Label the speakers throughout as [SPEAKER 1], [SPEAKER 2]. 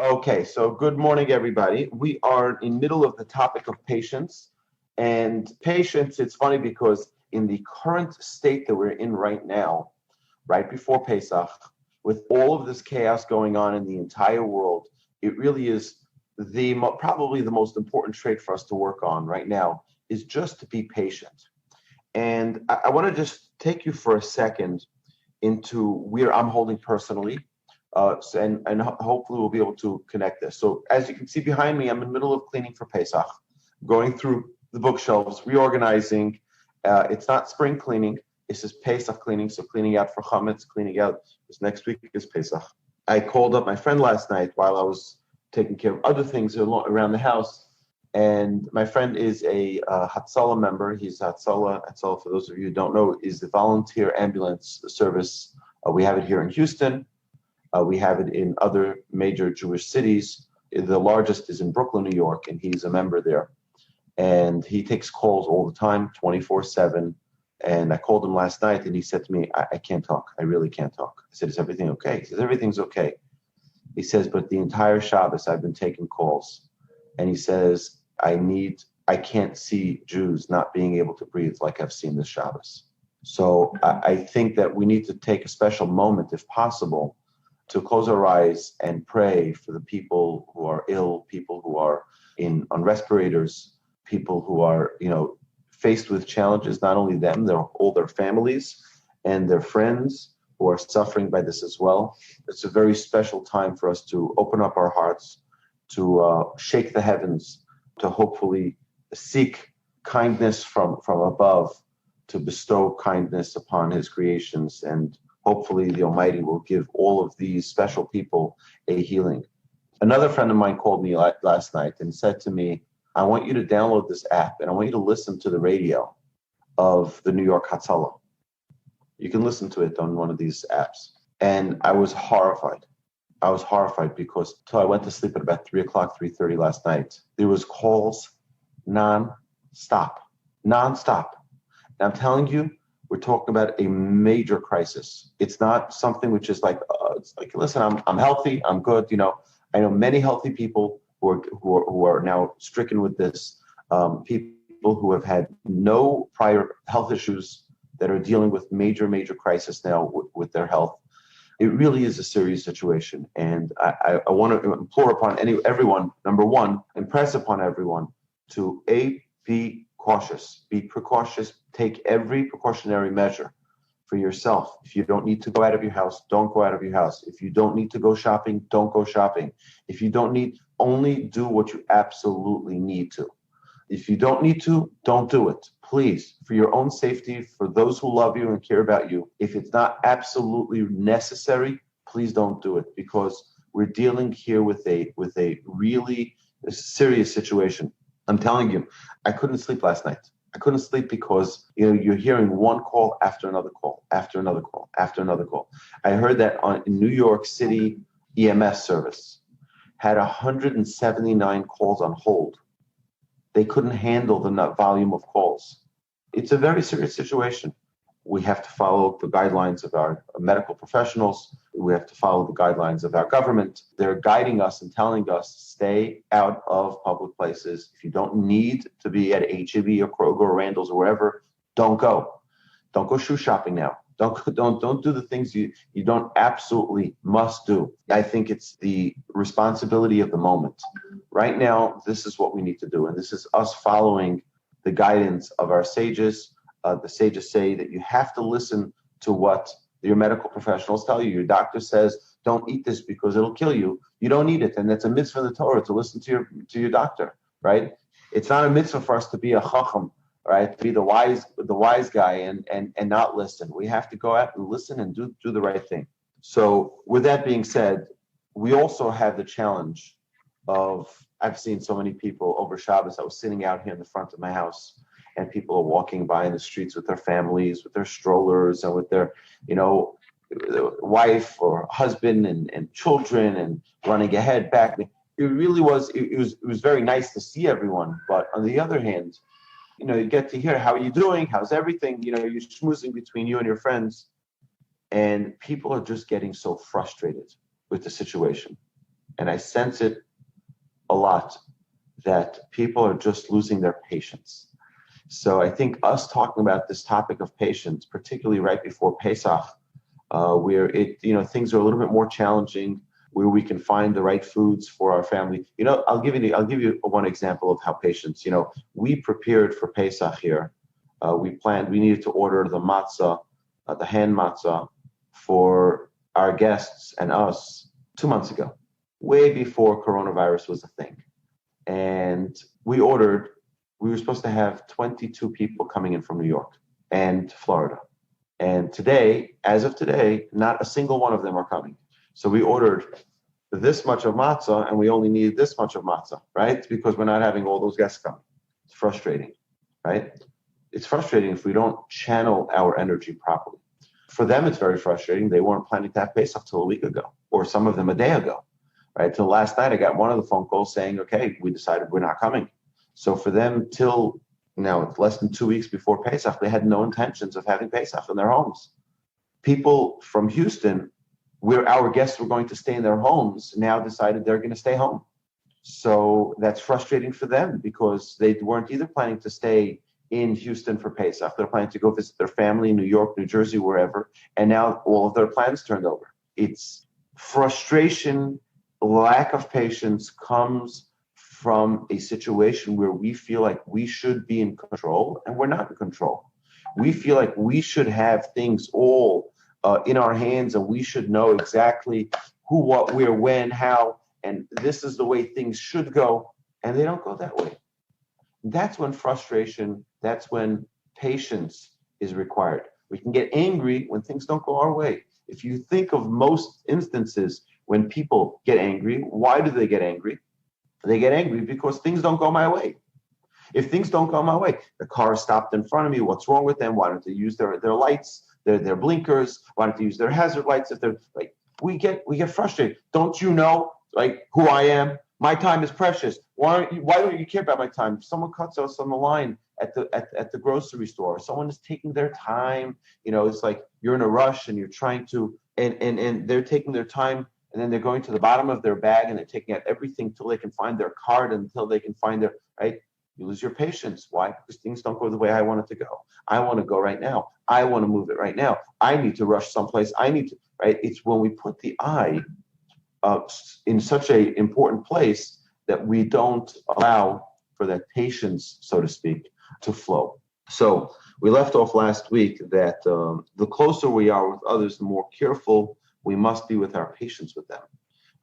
[SPEAKER 1] Okay, so good morning, everybody. We are in middle of the topic of patience. And patience, it's funny because in the current state that we're in right now, right before Pesach, with all of this chaos going on in the entire world, it really is probably the most important trait for us to work on right now is just to be patient. And I want to just take you for a second into where I'm holding personally. And hopefully we'll be able to connect this. So as you can see behind me, I'm in the middle of cleaning for Pesach, going through the bookshelves, reorganizing. It's not spring cleaning. It's just Pesach cleaning. So cleaning out for chametz, cleaning out, because next week is Pesach. I called up my friend last night while I was taking care of other things around the house. And my friend is a Hatzalah member. He's Hatzalah, for those of you who don't know, is the volunteer ambulance service. We have it here in Houston. We have it in other major Jewish cities. The largest is in Brooklyn, New York, and he's a member there. And he takes calls all the time, 24/7. And I called him last night, and he said to me, I can't talk. I really can't talk. I said, is everything okay? He says, everything's okay. He says, but the entire Shabbos, I've been taking calls. And he says, I can't see Jews not being able to breathe like I've seen this Shabbos. So I think that we need to take a special moment, if possible, to close our eyes and pray for the people who are ill, people who are on respirators, people who are, faced with challenges, not only them, all their families and their friends who are suffering by this as well. It's a very special time for us to open up our hearts, to shake the heavens, to hopefully seek kindness from above, to bestow kindness upon his creations, and hopefully the Almighty will give all of these special people a healing. Another friend of mine called me last night and said to me, I want you to download this app and I want you to listen to the radio of the New York Hatzalah. You can listen to it on one of these apps. And I was horrified. I was horrified because till I went to sleep at about 3:30 last night, there was calls non-stop. And I'm telling you, we're talking about a major crisis. It's not something which is like, it's like, listen, I'm healthy, I'm good. I know many healthy people who are now stricken with this. People who have had no prior health issues that are dealing with major crisis now with their health. It really is a serious situation, and I want to implore upon everyone. Number one, impress upon everyone to be cautious, be precautious, take every precautionary measure for yourself. If you don't need to go out of your house, don't go out of your house. If you don't need to go shopping, don't go shopping. If you don't need, only do what you absolutely need to. If you don't need to, don't do it. Please, for your own safety, for those who love you and care about you, if it's not absolutely necessary, please don't do it, because we're dealing here with a really serious situation. I'm telling you, I couldn't sleep last night. I couldn't sleep because you're hearing one call after another call, after another call, after another call. I heard that in New York City EMS service had 179 calls on hold. They couldn't handle the volume of calls. It's a very serious situation. We have to follow the guidelines of our medical professionals. We have to follow the guidelines of our government. They're guiding us and telling us, stay out of public places. If you don't need to be at H-E-B or Kroger or Randall's or wherever, don't go. Don't go shoe shopping now. Don't do the things you don't absolutely must do. I think it's the responsibility of the moment. Right now, this is what we need to do. And this is us following the guidance of our sages. The sages say that you have to listen to what your medical professionals tell you. Your doctor says, don't eat this because it'll kill you. You don't eat it. And that's a mitzvah in the Torah to listen to your doctor, right? It's not a mitzvah for us to be a chacham, right? To be the wise guy and not listen. We have to go out and listen and do the right thing. So with that being said, we also have the challenge of, I've seen so many people over Shabbos. I was sitting out here in the front of my house, and people are walking by in the streets with their families, with their strollers, and with their, wife or husband and children, and running ahead, back. It really was. It was very nice to see everyone. But on the other hand, you get to hear, how are you doing? How's everything? You're schmoozing between you and your friends, and people are just getting so frustrated with the situation. And I sense it a lot that people are just losing their patience. So I think us talking about this topic of patience, particularly right before Pesach, where things are a little bit more challenging, where we can find the right foods for our family. I'll give you one example of how patience. We prepared for Pesach here. We needed to order the matzah, the hand matzah, for our guests and us 2 months ago, way before coronavirus was a thing. And we were supposed to have 22 people coming in from New York and Florida. And as of today, not a single one of them are coming. So we ordered this much of matzah and we only needed this much of matzah, right? Because we're not having all those guests come. It's frustrating, right? It's frustrating if we don't channel our energy properly. For them, it's very frustrating. They weren't planning to have Pesach till a week ago, or some of them a day ago, right? Till last night, I got one of the phone calls saying, okay, we decided we're not coming. So for them, till now, it's less than 2 weeks before Pesach, they had no intentions of having Pesach in their homes. People from Houston, where our guests were going to stay in their homes, now decided they're going to stay home. So that's frustrating for them because they weren't either planning to stay in Houston for Pesach. They're planning to go visit their family in New York, New Jersey, wherever. And now all of their plans turned over. It's frustration, lack of patience comes from a situation where we feel like we should be in control and we're not in control. We feel like we should have things all in our hands and we should know exactly who, what, where, when, how, and this is the way things should go. And they don't go that way. That's when frustration, that's when patience is required. We can get angry when things don't go our way. If you think of most instances when people get angry, why do they get angry? They get angry because things don't go my way. If things don't go my way, the car is stopped in front of me. What's wrong with them? Why don't they use their lights, their blinkers? Why don't they use their hazard lights? If they're like, we get frustrated. Don't you know like who I am? My time is precious. Why don't you care about my time? If someone cuts us on the line at the grocery store, someone is taking their time. It's like you're in a rush and you're trying to, and they're taking their time. And then they're going to the bottom of their bag and they're taking out everything till they can find their card, until they can find right? You lose your patience. Why? Because things don't go the way I want it to go. I want to go right now. I want to move it right now. I need to rush someplace. Right? It's when we put the I in such an important place that we don't allow for that patience, so to speak, to flow. So we left off last week that the closer we are with others, the more careful we must be with our patience with them,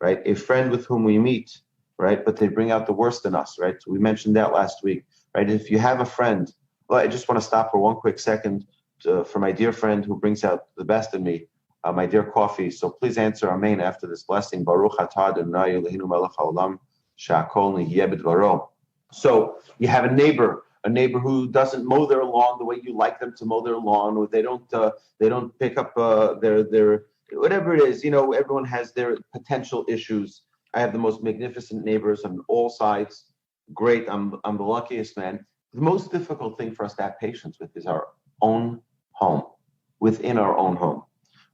[SPEAKER 1] right? A friend with whom we meet, right? But they bring out the worst in us, right? So we mentioned that last week, right? If you have a friend, well, I just want to stop for one quick second for my dear friend who brings out the best in me, my dear Coffee. So please answer Amen after this blessing. Baruch atah Adonai Eloheinu melech haolam she'akol nihiyeh b'dvaro. So you have a neighbor who doesn't mow their lawn the way you like them to mow their lawn, or they don't pick up their whatever it is. Everyone has their potential issues. I have the most magnificent neighbors on all sides. Great, I'm the luckiest man. The most difficult thing for us to have patience with is our own home, within our own home.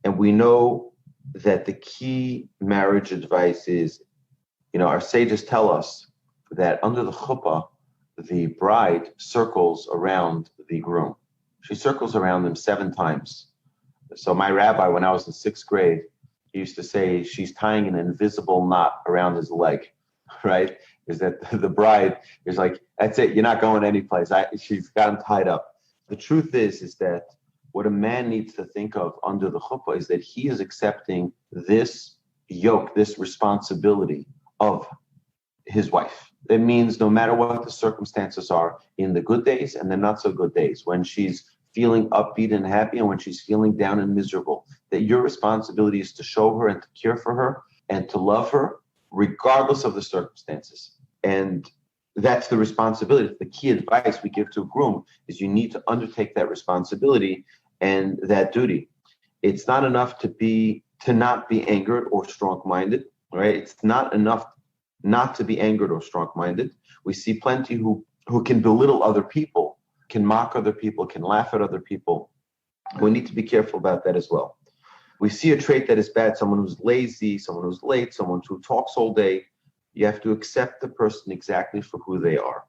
[SPEAKER 1] And we know that the key marriage advice is, our sages tell us that under the chuppah, the bride circles around the groom. She circles around them 7 times. So my rabbi, when I was in 6th grade, he used to say she's tying an invisible knot around his leg, right? Is that the bride is like, that's it, you're not going anyplace. She's got him tied up. The truth is that what a man needs to think of under the chuppah is that he is accepting this yoke, this responsibility of his wife. That means no matter what the circumstances are, in the good days and the not so good days, when she's feeling upbeat and happy and when she's feeling down and miserable, that your responsibility is to show her and to care for her and to love her regardless of the circumstances. And that's the responsibility. The key advice we give to a groom is you need to undertake that responsibility and that duty. It's not enough to not be angered or strong-minded, right? It's not enough not to be angered or strong-minded. We see plenty who can belittle other people, can mock other people, can laugh at other people. We need to be careful about that as well. We see a trait that is bad, someone who's lazy, someone who's late, someone who talks all day. You have to accept the person exactly for who they are.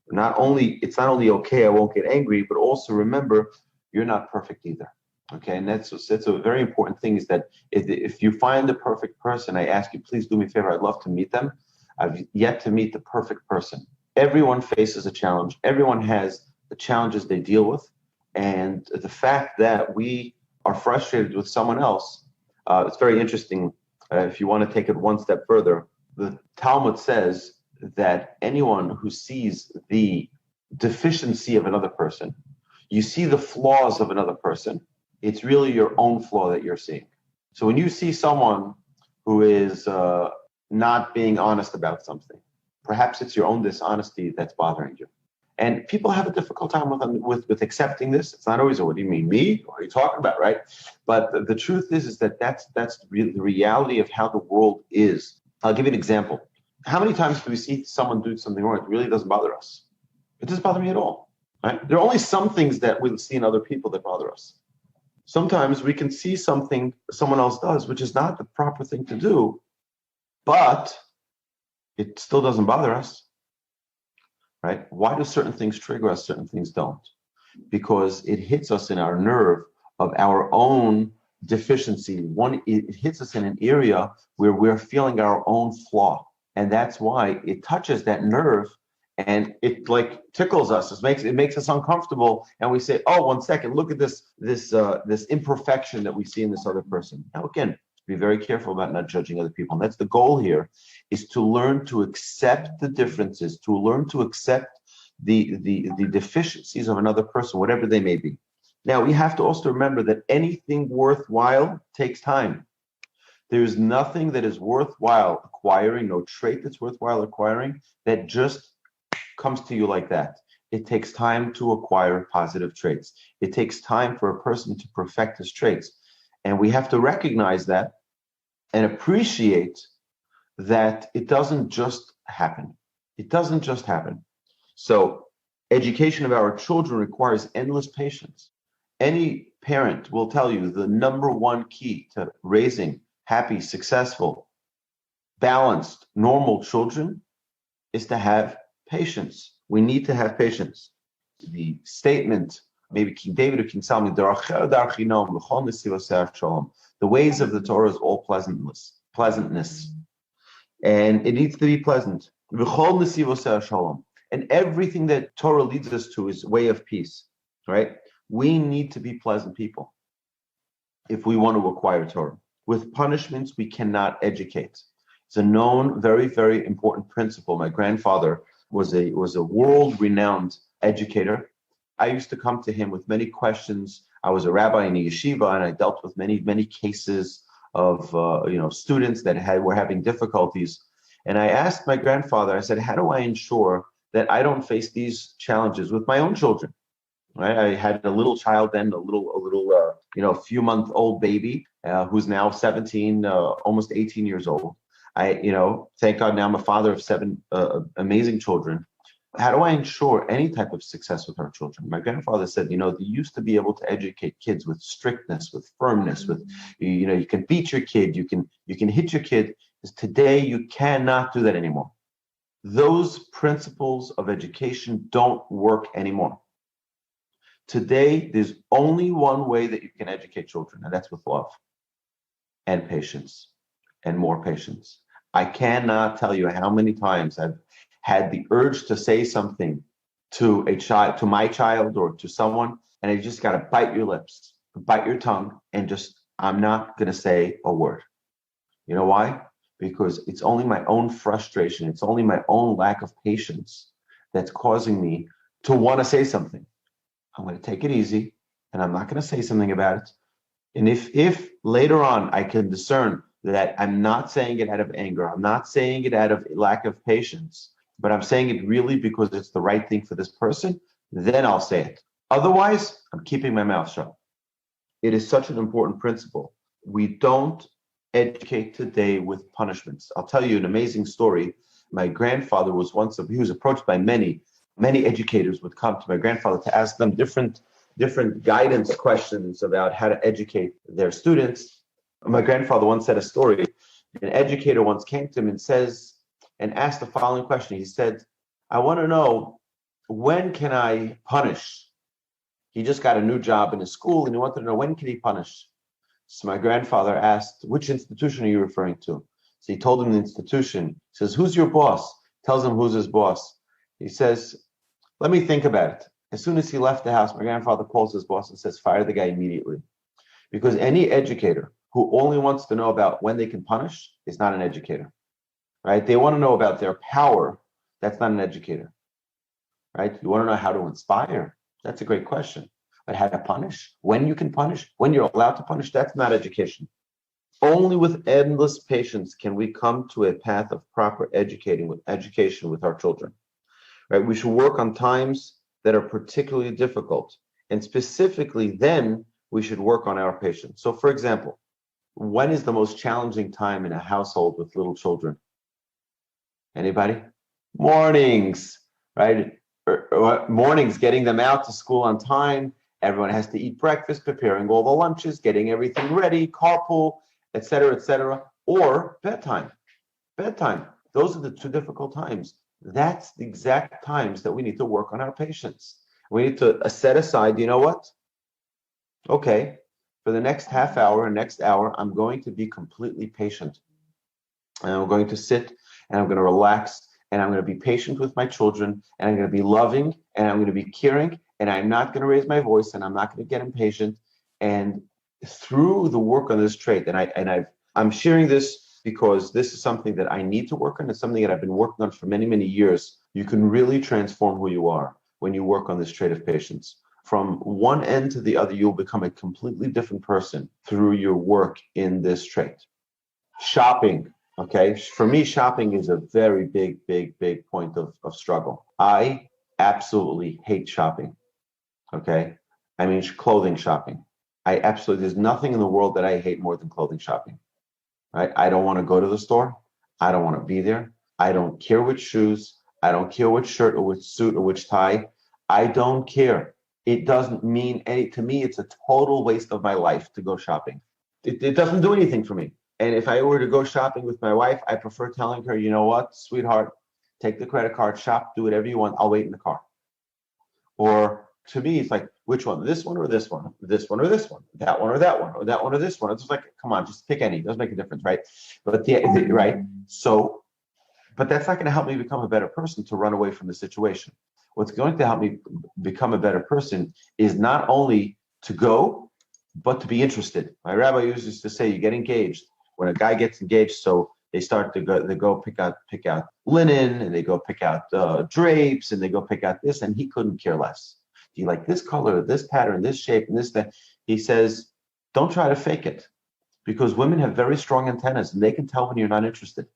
[SPEAKER 1] It's not only okay, I won't get angry, but also remember, you're not perfect either. Okay, and that's a very important thing, is that if you find the perfect person, I ask you, please do me a favor, I'd love to meet them. I've yet to meet the perfect person. Everyone faces a challenge. Everyone has the challenges they deal with. And the fact that we are frustrated with someone else, it's very interesting. If you want to take it one step further, the Talmud says that anyone who sees the deficiency of another person, you see the flaws of another person, it's really your own flaw that you're seeing. So when you see someone who is not being honest about something, perhaps it's your own dishonesty that's bothering you. And people have a difficult time with accepting this. It's not always, what do you mean, me? What are you talking about, right? But the truth is that's the reality of how the world is. I'll give you an example. How many times do we see someone do something wrong? It really doesn't bother us. It doesn't bother me at all, right? There are only some things that we'll see in other people that bother us. Sometimes we can see something someone else does, which is not the proper thing to do, but it still doesn't bother us, right? Why do certain things trigger us, certain things don't? Because it hits us in our nerve of our own deficiency. It hits us in an area where we're feeling our own flaw. And that's why it touches that nerve and it like tickles us. It makes us uncomfortable. And we say, oh, 1 second, look at this imperfection that we see in this other person. Now, again, be very careful about not judging other people. And that's the goal here, is to learn to accept the differences, to learn to accept the deficiencies of another person, whatever they may be. Now, we have to also remember that anything worthwhile takes time. There is nothing that is worthwhile acquiring, no trait that's worthwhile acquiring, that just comes to you like that. It takes time to acquire positive traits. It takes time for a person to perfect his traits. And we have to recognize that and appreciate that it doesn't just happen. It doesn't just happen. So education of our children requires endless patience. Any parent will tell you the number one key to raising happy, successful, balanced, normal children is to have patience. We need to have patience. The statement, maybe King David or King Solomon, the ways of the Torah is all pleasantness. And it needs to be pleasant. And everything that Torah leads us to is way of peace, right? We need to be pleasant people if we want to acquire Torah. With punishments, we cannot educate. It's a known, very, very important principle. My grandfather was a world-renowned educator. I used to come to him with many questions. I was a rabbi in a yeshiva, and I dealt with many, many cases of students that were having difficulties. And I asked my grandfather, I said, how do I ensure that I don't face these challenges with my own children? Right? I had a little child then, a few-month-old baby who's now 17, almost 18 years old. Thank God now I'm a father of 7 amazing children. How do I ensure any type of success with our children? My grandfather said, they used to be able to educate kids with strictness, with firmness, with, you can beat your kid, you can hit your kid. Today, you cannot do that anymore. Those principles of education don't work anymore. Today, there's only one way that you can educate children, and that's with love and patience and more patience. I cannot tell you how many times I've had the urge to say something to a child, to my child or to someone, and you just got to bite your lips, bite your tongue, and I'm not going to say a word. You know why? Because it's only my own frustration. It's only my own lack of patience that's causing me to want to say something. I'm going to take it easy, and I'm not going to say something about it. And if later on I can discern that I'm not saying it out of anger, I'm not saying it out of lack of patience, but I'm saying it really because it's the right thing for this person, then I'll say it. Otherwise, I'm keeping my mouth shut. It is such an important principle. We don't educate today with punishments. I'll tell you an amazing story. My grandfather was he was approached by many educators would come to my grandfather to ask them different guidance questions about how to educate their students. My grandfather once said a story. An educator once came to him and asked the following question. He said, I want to know, when can I punish? He just got a new job in his school and he wanted to know, when can he punish? So my grandfather asked, which institution are you referring to? So he told him the institution. He says, who's your boss? Tells him who's his boss. He says, let me think about it. As soon as he left the house, my grandfather calls his boss and says, fire the guy immediately. Because any educator who only wants to know about when they can punish is not an educator, right? They want to know about their power. That's not an educator, right? You want to know how to inspire. That's a great question. But how to punish, when you can punish, when you're allowed to punish, that's not education. Only with endless patience can we come to a path of proper education with our children, right? We should work on times that are particularly difficult. And specifically then, we should work on our patience. So for example, when is the most challenging time in a household with little children? Anybody? Mornings, right? Mornings, getting them out to school on time. Everyone has to eat breakfast, preparing all the lunches, getting everything ready, carpool, etc., or bedtime. Bedtime. Those are the two difficult times. That's the exact times that we need to work on our patience. We need to set aside, you know what? Okay, for the next half hour and next hour, I'm going to be completely patient. And I'm going to sit and I'm going to relax and I'm going to be patient with my children and I'm going to be loving and I'm going to be caring and I'm not going to raise my voice and I'm not going to get impatient. And through the work on this trait, I'm sharing this because this is something that I need to work on. It's something that I've been working on for many, many years. You can really transform who you are when you work on this trait of patience. From one end to the other, you'll become a completely different person through your work in this trait. Shopping, okay? For me, shopping is a very big point of struggle. I absolutely hate shopping, okay? I mean, clothing shopping. There's nothing in the world that I hate more than clothing shopping, right? I don't want to go to the store. I don't want to be there. I don't care which shoes. I don't care which shirt or which suit or which tie. I don't care. It doesn't mean any, to me, it's a total waste of my life to go shopping. It doesn't do anything for me. And if I were to go shopping with my wife, I prefer telling her, you know what, sweetheart, take the credit card, shop, do whatever you want. I'll wait in the car. Or to me, it's like, which one? This one or this one? This one or this one? That one or that one? Or that one or this one? It's just like, come on, just pick any. It doesn't make a difference, right? But right. So, but that's not going to help me become a better person to run away from the situation. What's going to help me become a better person is not only to go, but to be interested. My rabbi used to say, you get engaged. When a guy gets engaged, so they start to go pick out linen, and they go pick out drapes, and they go pick out this, and he couldn't care less. Do you like this color, this pattern, this shape, and this, that? He says, don't try to fake it, because women have very strong antennas, and they can tell when you're not interested,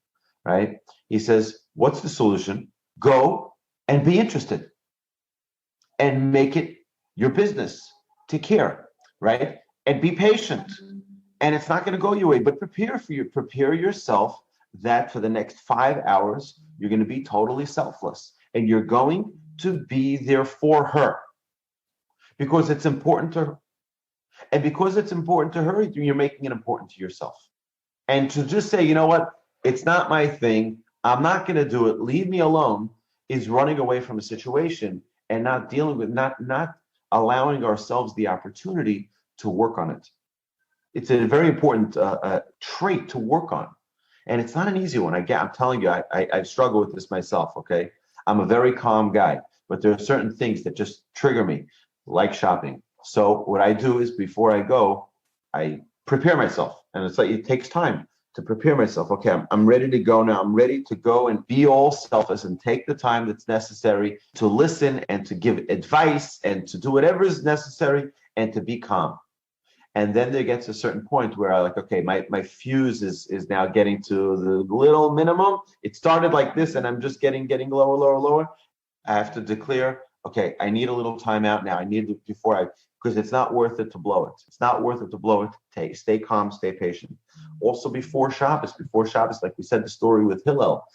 [SPEAKER 1] right? He says, what's the solution? Go and be interested and make it your business to care, right? And be patient. And it's not going to go your way, but prepare yourself that for the next 5 hours, you're going to be totally selfless and you're going to be there for her because it's important to her. And because it's important to her, you're making it important to yourself. And to just say, you know what, it's not my thing, I'm not going to do it, leave me alone, is running away from a situation and not dealing with, not allowing ourselves the opportunity to work on it. It's a very important trait to work on. And it's not an easy one. I'm telling you, I struggle with this myself, okay? I'm a very calm guy, but there are certain things that just trigger me, like shopping. So what I do is before I go, I prepare myself. And it's like, it takes time to prepare myself. Okay, I'm ready to go now. I'm ready to go and be all selfless and take the time that's necessary to listen and to give advice and to do whatever is necessary and to be calm. And then there gets a certain point where I like, okay, my fuse is now getting to the little minimum. It started like this and I'm just getting lower. I have to declare, okay, I need a little time out now. I need it because it's not worth it to blow it. It's not worth it to blow it. Stay calm, stay patient. Also before Shabbos, like we said the story with Hillel,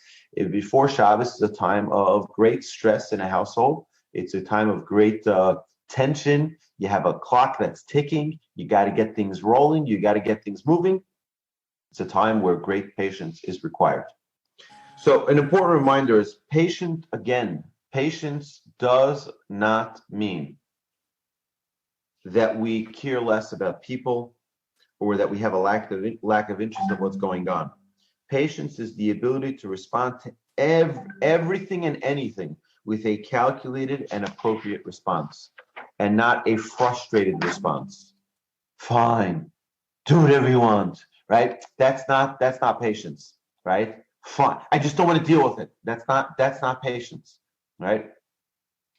[SPEAKER 1] before Shabbos is a time of great stress in a household. It's a time of great tension. You have a clock that's ticking. You got to get things rolling. You got to get things moving. It's a time where great patience is required. So an important reminder is patience does not mean that we care less about people or that we have a lack of interest of what's going on. Patience is the ability to respond to everything and anything with a calculated and appropriate response, and not a frustrated response. Fine, do whatever you want, right? That's not patience, right? Fine, I just don't want to deal with it. That's not patience, right?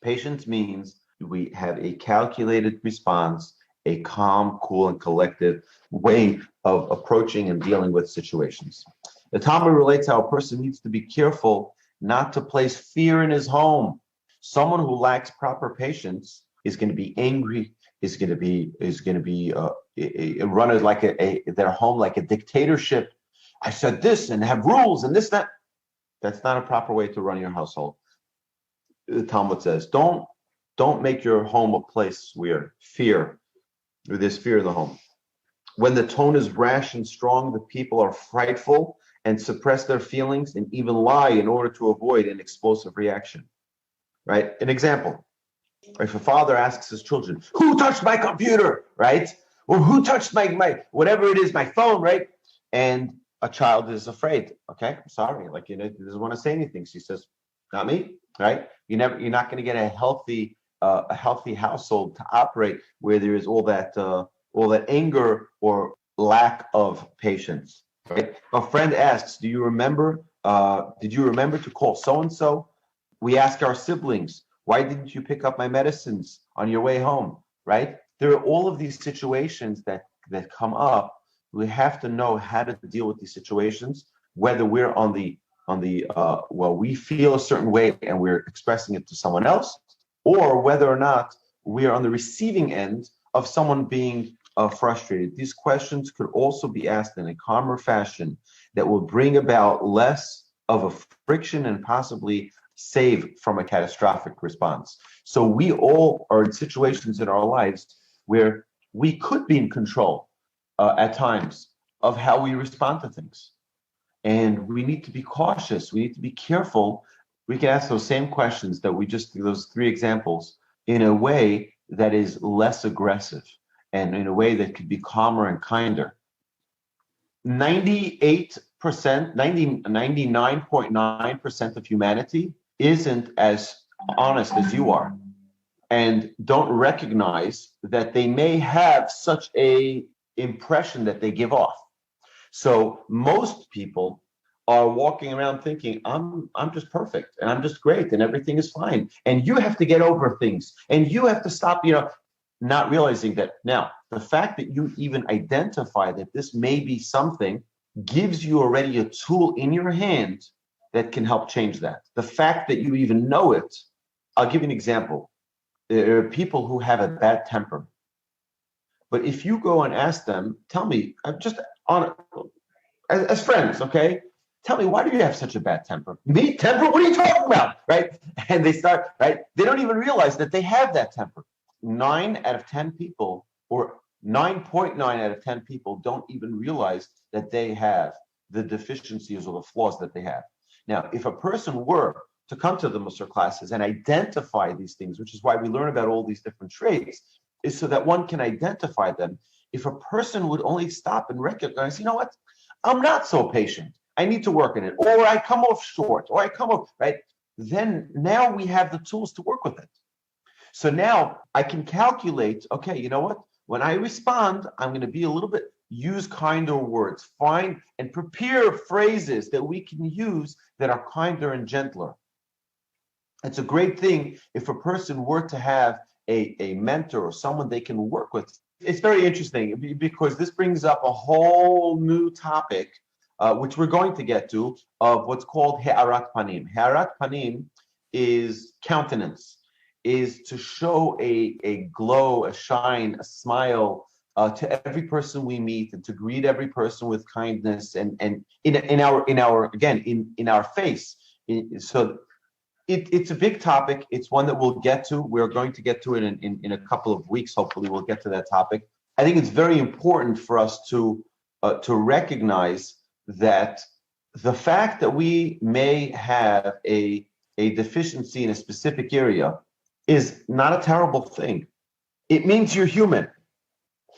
[SPEAKER 1] Patience means we have a calculated response, a calm, cool, and collective way of approaching and dealing with situations. The Talmud relates how a person needs to be careful not to place fear in his home. Someone who lacks proper patience is going to be angry, is going to be run like their home like a dictatorship. I said this and have rules and this, that. That's not a proper way to run your household. The Talmud says, don't make your home a place where there's fear in the home. When the tone is rash and strong, the people are frightful and suppress their feelings and even lie in order to avoid an explosive reaction. Right? An example. If a father asks his children, who touched my computer? Right? Or who touched my whatever it is, my phone, right? And a child is afraid. Okay, I'm sorry. Like, doesn't want to say anything. She says, not me, right? You're not going to get a healthy household to operate where there is all that anger or lack of patience. Right? A friend asks, did you remember to call so-and-so? We ask our siblings, why didn't you pick up my medicines on your way home? Right? There are all of these situations that come up. We have to know how to deal with these situations, whether we're we feel a certain way and we're expressing it to someone else, or whether or not we are on the receiving end of someone being frustrated. These questions could also be asked in a calmer fashion that will bring about less of a friction and possibly save from a catastrophic response. So we all are in situations in our lives where we could be in control at times of how we respond to things. And we need to be cautious. We need to be careful. We can ask those same questions those three examples, in a way that is less aggressive and in a way that could be calmer and kinder. 99.9% of humanity isn't as honest as you are and don't recognize that they may have such a impression that they give off. So most people are walking around thinking, I'm just perfect and I'm just great and everything is fine. And you have to get over things and you have to stop, not realizing that now the fact that you even identify that this may be something gives you already a tool in your hand that can help change that. The fact that you even know it, I'll give you an example. There are people who have a bad temper. But if you go and ask them, tell me, I'm just as friends, okay? Tell me, why do you have such a bad temper? Me? Temper? What are you talking about? Right? And they start, right? They don't even realize that they have that temper. 9 out of 10 people, or 9.9 out of 10 people don't even realize that they have the deficiencies or the flaws that they have. Now, if a person were to come to the Musar classes and identify these things, which is why we learn about all these different traits, is so that one can identify them. If a person would only stop and recognize, you know what, I'm not so patient. I need to work on it. Or I come off short, or I come off, right? Then now we have the tools to work with it. So now I can calculate, okay, you know what? When I respond, I'm going to use kinder words, find and prepare phrases that we can use that are kinder and gentler. It's a great thing if a person were to have a mentor or someone they can work with. It's very interesting because this brings up a whole new topic, which we're going to get to, of what's called Ha'arat Panim. Ha'arat Panim is countenance, is to show a glow, a shine, a smile to every person we meet, and to greet every person with kindness and in our face. So it's a big topic. It's one that we'll get to. We're going to get to it in a couple of weeks. Hopefully we'll get to that topic. I think it's very important for us to to recognize that the fact that we may have a deficiency in a specific area is not a terrible thing. It means you're human.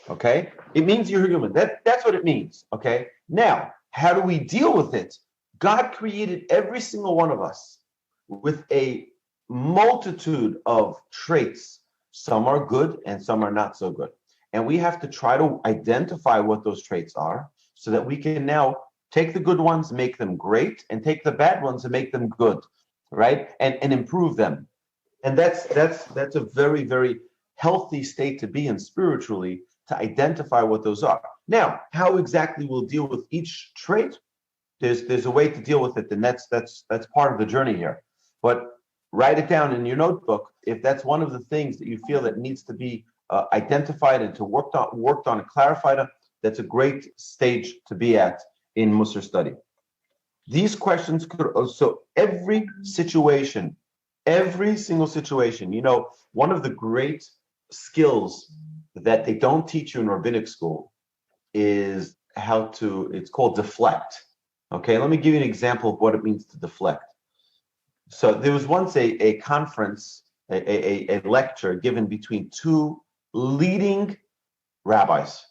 [SPEAKER 1] Okay? It means you're human. That's what it means. Okay? Now, how do we deal with it? God created every single one of us with a multitude of traits. Some are good and some are not so good. And we have to try to identify what those traits are so that we can now take the good ones, make them great, and take the bad ones and make them good, right? And improve them. And that's a very, very healthy state to be in spiritually, to identify what those are. Now, how exactly we'll deal with each trait, there's a way to deal with it, and that's part of the journey here. But write it down in your notebook if that's one of the things that you feel that needs to be identified and to worked on and clarified on. That's a great stage to be at in Musar study. These questions could also every single situation. You know, one of the great skills that they don't teach you in rabbinic school is it's called deflect. Okay, let me give you an example of what it means to deflect. So there was once a conference, a lecture given between two leading rabbis,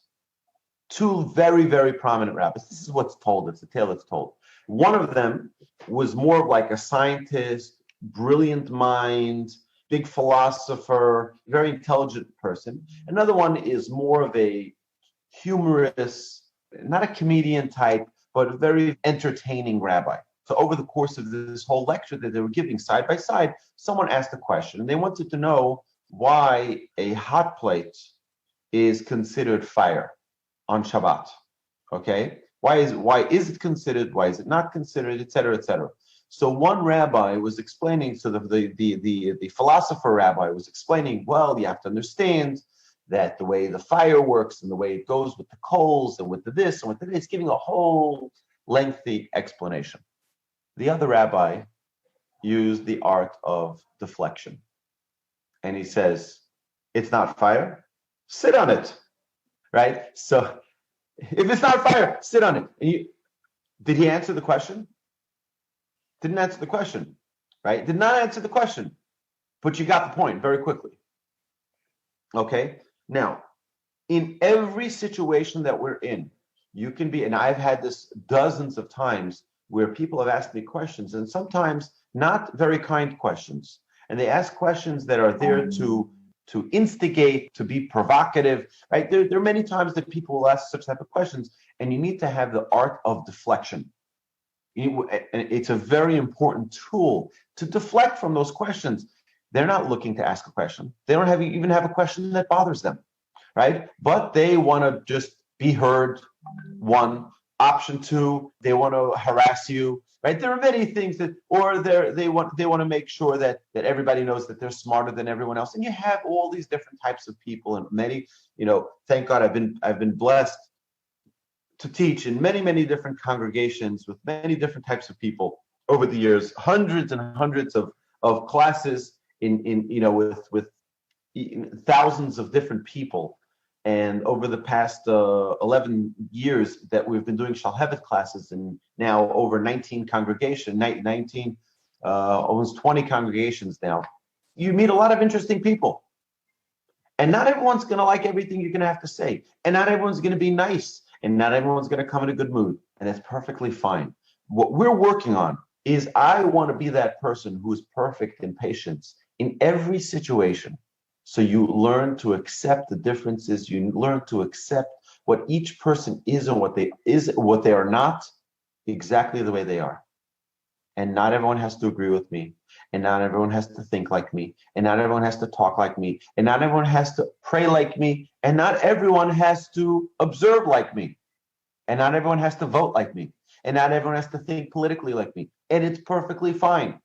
[SPEAKER 1] two very, very prominent rabbis. This is what's told. It's a tale that's told. One of them was more like a scientist, brilliant mind, big philosopher, very intelligent person. Another one is more of a humorous, not a comedian type, but a very entertaining rabbi. So over the course of this whole lecture that they were giving side by side, someone asked a question, and they wanted to know why a hot plate is considered fire on Shabbat. Okay? Why is it considered? Why is it not considered? Et cetera, et cetera. So one rabbi was explaining, so the philosopher rabbi was explaining, well, you have to understand that the way the fire works and the way it goes with the coals and with the this and with the this, giving a whole lengthy explanation. The other rabbi used the art of deflection. And he says, it's not fire, sit on it, right? So if it's not fire, sit on it. Did he answer the question? Didn't answer the question, right? Did not answer the question, but you got the point very quickly. Okay? Now, in every situation that we're in, you can be, and I've had this dozens of times where people have asked me questions, and sometimes not very kind questions. And they ask questions that are there to instigate, to be provocative, right? There are many times that people will ask such type of questions, and you need to have the art of deflection. It's a very important tool to deflect from those questions. They're not looking to ask a question. They don't even have a question that bothers them, right? But they want to just be heard. One. Option two, they want to harass you, right? There are many things that, or they want to make sure that everybody knows that they're smarter than everyone else. And you have all these different types of people, and many, thank God I've been blessed to teach in many, many different congregations with many different types of people over the years, hundreds and hundreds of classes with thousands of different people. And over the past 11 years that we've been doing Shalhevet classes, and now over 19 congregations, almost 20 congregations now, you meet a lot of interesting people. And not everyone's going to like everything you're going to have to say. And not everyone's going to be nice. And not everyone's going to come in a good mood. And that's perfectly fine. What we're working on is I want to be that person who is perfect in patience in every situation. So you learn to accept the differences. You learn to accept what each person is and what they are not, exactly the way they are. And not everyone has to agree with me. And not everyone has to think like me. And not everyone has to talk like me. And not everyone has to pray like me. And not everyone has to observe like me. And not everyone has to vote like me. And not everyone has to think politically like me. And it's perfectly fine.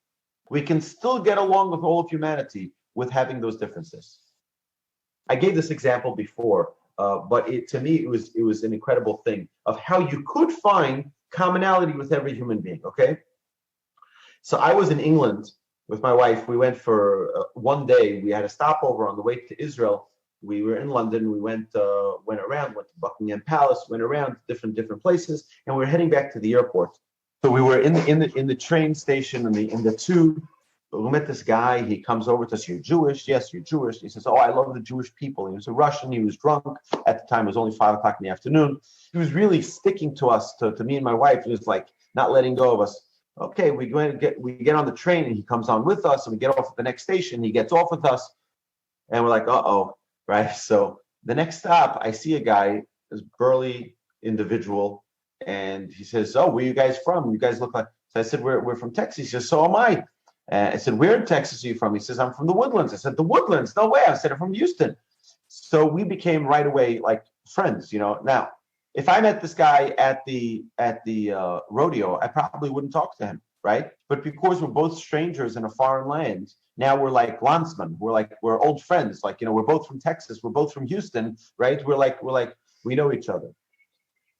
[SPEAKER 1] We can still get along with all of humanity with having those differences. I gave this example before, but to me it was an incredible thing of how you could find commonality with every human being. Okay, so I was in England with my wife. We went for one day. We had a stopover on the way to Israel. we were in London. We went around, went to Buckingham Palace, went around different places, and we were heading back to the airport. So we were in the train station in the tube. We met this guy. He comes over to us. You're Jewish? Yes, you're Jewish. He says, "Oh, I love the Jewish people." He was a Russian. He was drunk at the time. It was only 5 o'clock in the afternoon. He was really sticking to us, to me and my wife. He was like not letting go of us. Okay, we get on the train, and he comes on with us, and we get off at the next station. He gets off with us, and we're like, "Uh-oh," right? So the next stop, I see a guy, this burly individual, and he says, "Oh, where are you guys from? You guys look like." So I said, "We're from Texas." He says, "So am I." I said, "Where in Texas are you from?" He says, "I'm from the Woodlands." I said, "The Woodlands? No way." I said, "I'm from Houston." So we became right away like friends, Now, if I met this guy at the rodeo, I probably wouldn't talk to him, right? But because we're both strangers in a foreign land, now we're like landsmen. We're old friends. We're both from Texas. We're both from Houston, right? We know each other.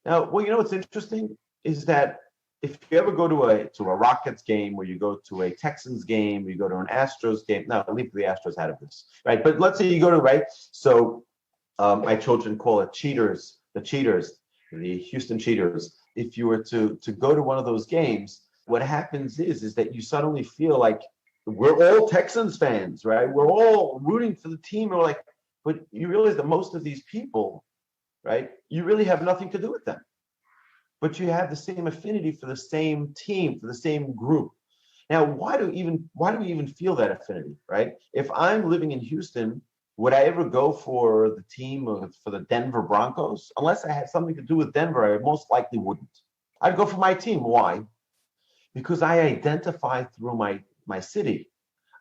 [SPEAKER 1] Now, what's interesting is that if you ever go to a Rockets game, or you go to a Texans game, or you go to an Astros game, no, leave the Astros out of this, right? But let's say you go to, right? So my children call it cheaters, the Houston Cheaters. If you were to go to one of those games, what happens is that you suddenly feel like we're all Texans fans, right? We're all rooting for the team, but you realize that most of these people, right, you really have nothing to do with them, but you have the same affinity for the same team, for the same group. Now, why do we even feel that affinity, right? If I'm living in Houston, would I ever go for the team, or for the Denver Broncos? Unless I had something to do with Denver, I most likely wouldn't. I'd go for my team. Why? Because I identify through my city.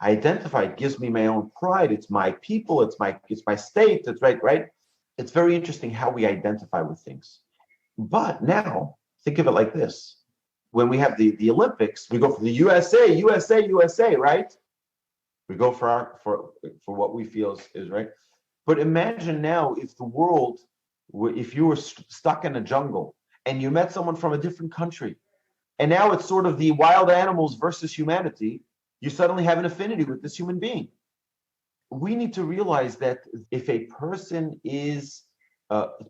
[SPEAKER 1] I identify. It gives me my own pride. It's my people. It's my state. That's right. It's very interesting how we identify with things. But now, think of it like this. When we have the Olympics, we go for the USA, right? We go for what we feel is right. But imagine now if if you were stuck in a jungle and you met someone from a different country, and now it's sort of the wild animals versus humanity, you suddenly have an affinity with this human being. We need to realize that if a person is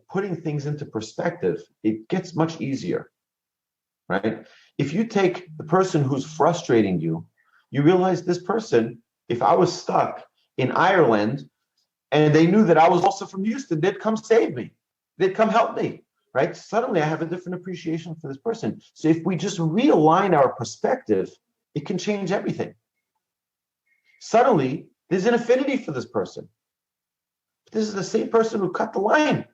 [SPEAKER 1] putting things into perspective, it gets much easier, right? If you take the person who's frustrating you, you realize this person, if I was stuck in Ireland and they knew that I was also from Houston, they'd come save me. They'd come help me, right? Suddenly I have a different appreciation for this person. So if we just realign our perspective, it can change everything. Suddenly, there's an affinity for this person. This is the same person who cut the line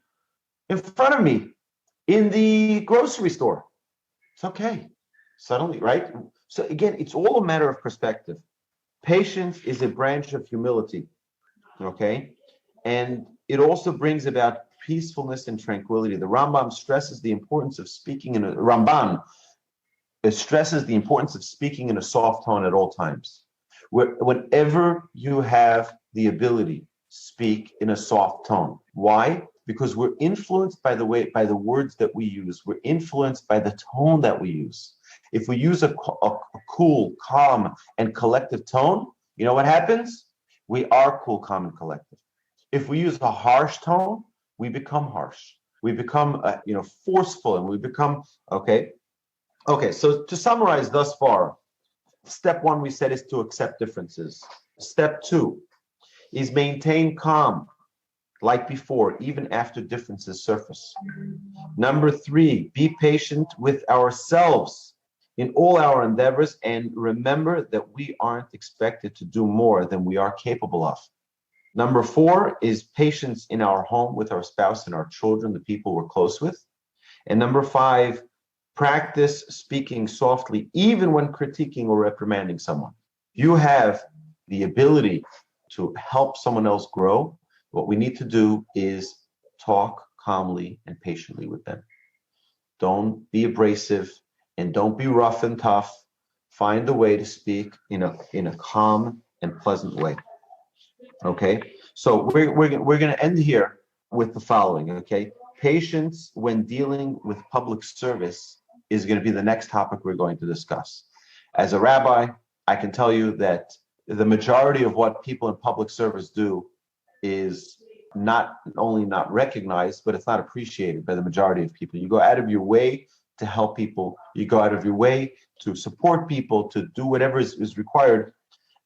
[SPEAKER 1] in front of me in the grocery store. It's okay. Suddenly, right? So again, it's all a matter of perspective. Patience is a branch of humility, okay? And it also brings about peacefulness and tranquility. The Rambam stresses the importance of speaking in a soft tone at all times. Whenever you have the ability, speak in a soft tone. Why? Because we're influenced by the words that we use. We're influenced by the tone that we use. If we use a cool, calm, and collective tone, you know what happens? We are cool, calm, and collective. If we use a harsh tone, we become harsh. We become, forceful, and we become, okay. Okay, so to summarize thus far, step 1, we said, is to accept differences. Step 2 is maintain calm, like before, even after differences surface. Number 3, be patient with ourselves in all our endeavors, and remember that we aren't expected to do more than we are capable of. Number 4 is patience in our home with our spouse and our children, the people we're close with. And number 5, practice speaking softly, even when critiquing or reprimanding someone. You have the ability to help someone else grow. What we need to do is talk calmly and patiently with them. Don't be abrasive and don't be rough and tough. Find a way to speak in a calm and pleasant way. Okay, so we're going to end here with the following. Okay, patience when dealing with public service is going to be the next topic we're going to discuss. As a rabbi, I can tell you that the majority of what people in public service do is not only not recognized, but it's not appreciated by the majority of people. You go out of your way to help people. You go out of your way to support people, to do whatever is required.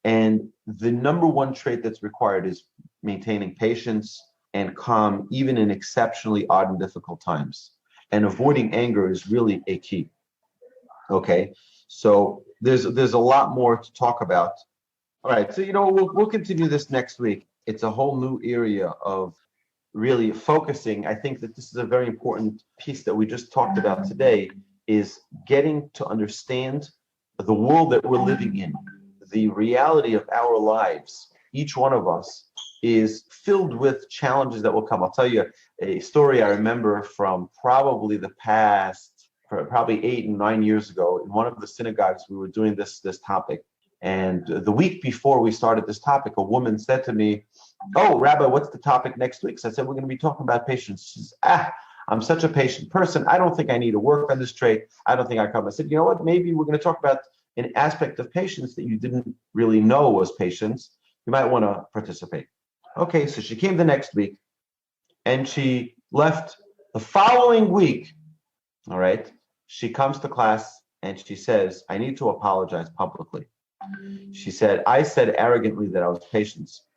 [SPEAKER 1] And the number one trait that's required is maintaining patience and calm, even in exceptionally odd and difficult times. And avoiding anger is really a key. Okay, so there's a lot more to talk about. All right, so we'll continue this next week. It's a whole new area of really focusing. I think that this is a very important piece that we just talked about today, is getting to understand the world that we're living in, the reality of our lives. Each one of us is filled with challenges that will come. I'll tell you a story I remember from probably the past, probably 8 and 9 years ago. In one of the synagogues, we were doing this topic. And the week before we started this topic, a woman said to me, "Oh, Rabbi, what's the topic next week?" So I said, "We're going to be talking about patience." She says, "I'm such a patient person. I don't think I need to work on this trait. I don't think I come." I said, "You know what? Maybe we're going to talk about an aspect of patience that you didn't really know was patience. You might want to participate." Okay, so she came the next week, and she left the following week. All right, she comes to class, and she says, "I need to apologize publicly." She said, "I said arrogantly that I was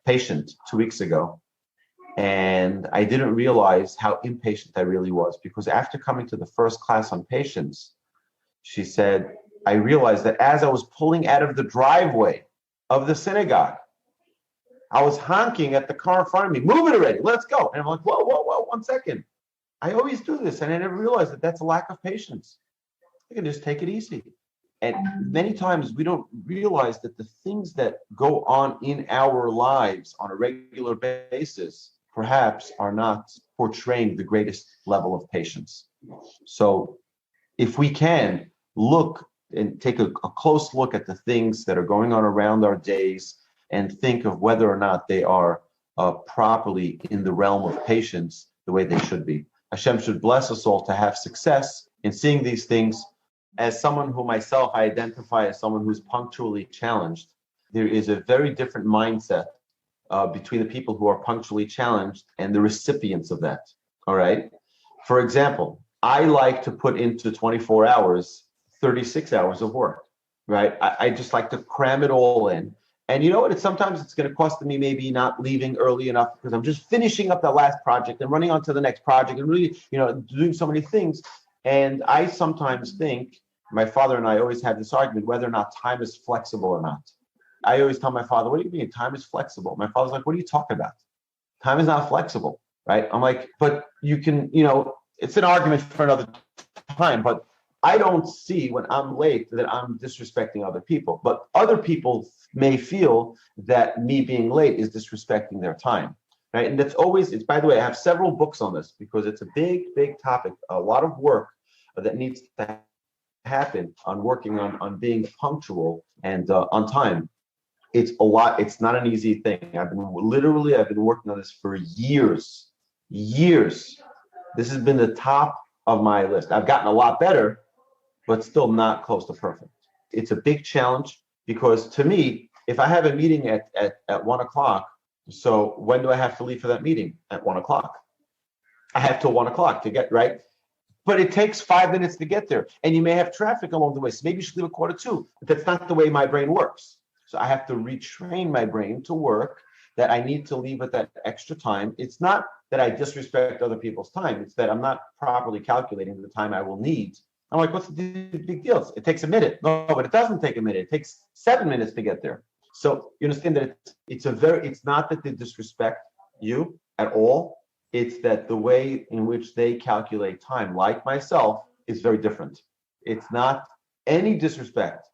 [SPEAKER 1] patient 2 weeks ago, and I didn't realize how impatient I really was, because after coming to the first class on patience," she said, "I realized that as I was pulling out of the driveway of the synagogue, I was honking at the car in front of me, 'Move it already, let's go.' And I'm like, whoa, 1 second. I always do this, and I never realized that that's a lack of patience. I can just take it easy." And many times we don't realize that the things that go on in our lives on a regular basis perhaps are not portraying the greatest level of patience. So if we can look and take a close look at the things that are going on around our days and think of whether or not they are properly in the realm of patience the way they should be. Hashem should bless us all to have success in seeing these things. As someone who myself I identify as someone who's punctually challenged, there is a very different mindset between the people who are punctually challenged and the recipients of that. All right. For example, I like to put into 24 hours, 36 hours of work, right? I just like to cram it all in. And you know what? Sometimes it's going to cost me maybe not leaving early enough because I'm just finishing up that last project and running on to the next project and really, doing so many things. And I sometimes think, my father and I always had this argument whether or not time is flexible or not. I always tell my father, "What do you mean time is flexible?" My father's like, "What are you talking about? Time is not flexible," right? I'm like, "But you can, it's an argument for another time, but I don't see when I'm late that I'm disrespecting other people. But other people may feel that me being late is disrespecting their time." Right? And it's, by the way, I have several books on this because it's a big, big topic, a lot of work that needs to happen on working on being punctual and on time. It's a lot. It's not an easy thing. I've been working on this for years. This has been the top of my list. I've gotten a lot better, but still not close to perfect. It's a big challenge because to me, if I have a meeting at 1 o'clock, so when do I have to leave for that meeting? At 1 o'clock. I have till 1 o'clock to get right. But it takes 5 minutes to get there. And you may have traffic along the way. So maybe you should leave at 1:45. But that's not the way my brain works. So I have to retrain my brain to work that I need to leave at that extra time. It's not that I disrespect other people's time. It's that I'm not properly calculating the time I will need. I'm like, what's the big deal? It takes a minute. No, but it doesn't take a minute. It takes 7 minutes to get there. So you understand that it's not that they disrespect you at all. It's that the way in which they calculate time, like myself, is very different. It's not any disrespect.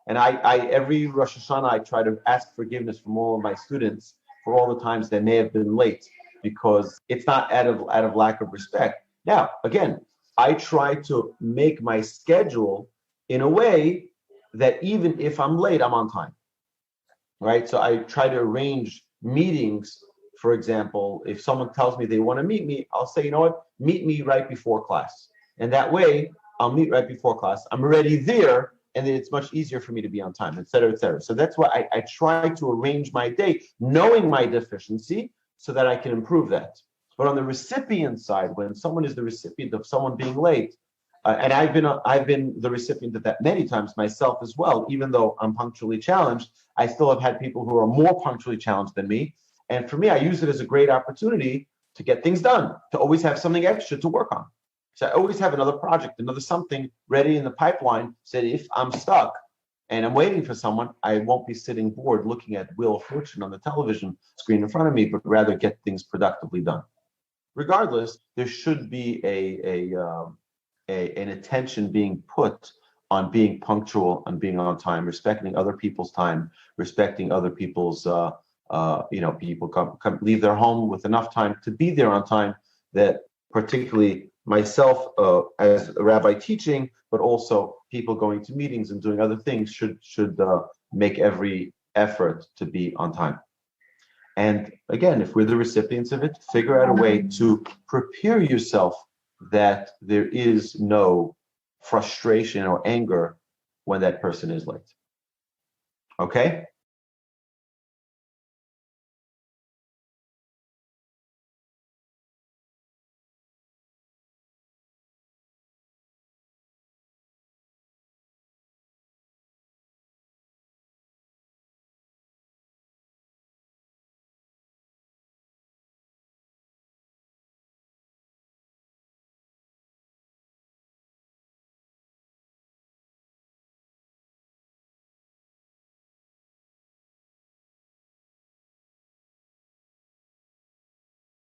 [SPEAKER 1] And I every Rosh Hashanah, I try to ask forgiveness from all of my students for all the times they may have been late, because it's not out of lack of respect. Now, again, I try to make my schedule in a way that even if I'm late, I'm on time, right? So I try to arrange meetings. For example, if someone tells me they want to meet me, I'll say, you know what, meet me right before class. And that way, I'll meet right before class. I'm already there, and then it's much easier for me to be on time, et cetera, et cetera. So that's why I try to arrange my day, knowing my deficiency, so that I can improve that. But on the recipient side, when someone is the recipient of someone being late, and I've been the recipient of that many times myself as well. Even though I'm punctually challenged, I still have had people who are more punctually challenged than me. And for me, I use it as a great opportunity to get things done, to always have something extra to work on. So I always have another project, another something ready in the pipeline, so that if I'm stuck and I'm waiting for someone, I won't be sitting bored looking at Wheel of Fortune on the television screen in front of me, but rather get things productively done. Regardless, there should be an attention being put on being punctual, on being on time, respecting other people's time, respecting other people's, people come leave their home with enough time to be there on time, that particularly myself as a rabbi teaching, but also people going to meetings and doing other things should make every effort to be on time. And again, if we're the recipients of it, figure out a way to prepare yourself that there is no frustration or anger when that person is late. Okay?